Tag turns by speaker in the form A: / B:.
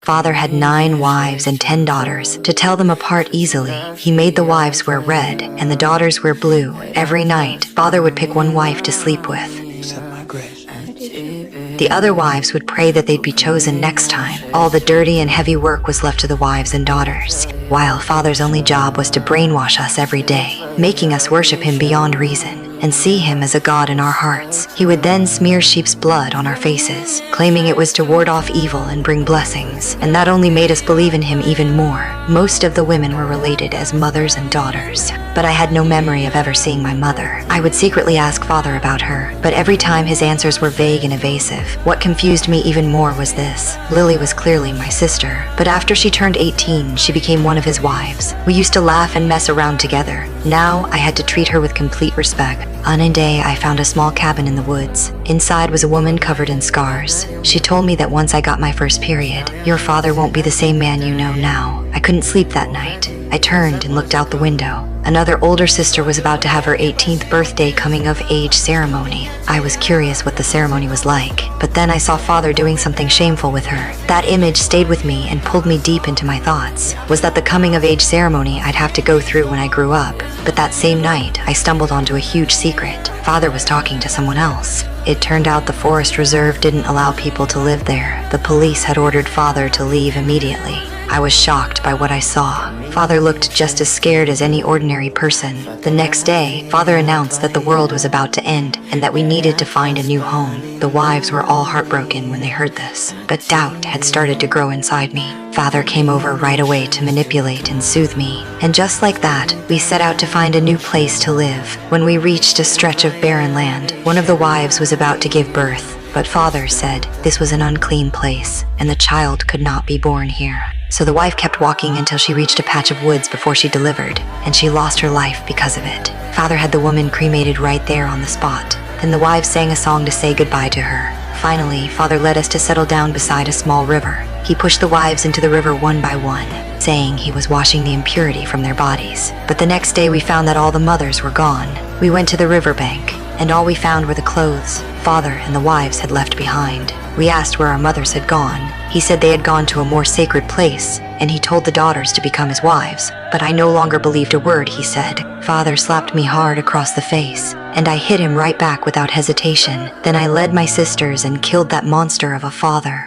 A: Father had 9 wives and 10 daughters. To tell them apart easily, he made the wives wear red and the daughters wear blue. Every night, Father would pick one wife to sleep with.
B: Accept my grace.
A: The other wives would pray that they'd be chosen next time. All the dirty and heavy work was left to the wives and daughters, while Father's only job was to brainwash us every day, making us worship him beyond reason and see him as a god in our hearts. He would then smear sheep's blood on our faces, claiming it was to ward off evil and bring blessings, and that only made us believe in him even more. Most of the women were related as mothers and daughters, but I had no memory of ever seeing my mother. I would secretly ask Father about her, but every time his answers were vague and evasive. What confused me even more was this. Lily was clearly my sister, but after she turned 18, she became one of his wives. We used to laugh and mess around together. Now I had to treat her with complete respect. On a day, I found a small cabin in the woods. Inside was a woman covered in scars. She told me that once I got my first period, your father won't be the same man you know now. I couldn't sleep that night. I turned and looked out the window. Another older sister was about to have her 18th birthday coming-of-age ceremony. I was curious what the ceremony was like, but then I saw Father doing something shameful with her. That image stayed with me and pulled me deep into my thoughts. Was that the coming-of-age ceremony I'd have to go through when I grew up? But that same night, I stumbled onto a huge secret. Father was talking to someone else. It turned out the forest reserve didn't allow people to live there. The police had ordered Father to leave immediately. I was shocked by what I saw. Father looked just as scared as any ordinary person. The next day, Father announced that the world was about to end and that we needed to find a new home. The wives were all heartbroken when they heard this, but doubt had started to grow inside me. Father came over right away to manipulate and soothe me, and just like that, we set out to find a new place to live. When we reached a stretch of barren land, one of the wives was about to give birth, but Father said this was an unclean place and the child could not be born here. So the wife kept walking until she reached a patch of woods before she delivered, and she lost her life because of it. Father had the woman cremated right there on the spot. Then the wives sang a song to say goodbye to her. Finally, Father led us to settle down beside a small river. He pushed the wives into the river one by one, saying he was washing the impurity from their bodies. But the next day we found that all the mothers were gone. We went to the riverbank, and all we found were the clothes Father and the wives had left behind. We asked where our mothers had gone. He said they had gone to a more sacred place, and he told the daughters to become his wives. But I no longer believed a word he said. Father slapped me hard across the face, and I hit him right back without hesitation. Then I led my sisters and killed that monster of a father.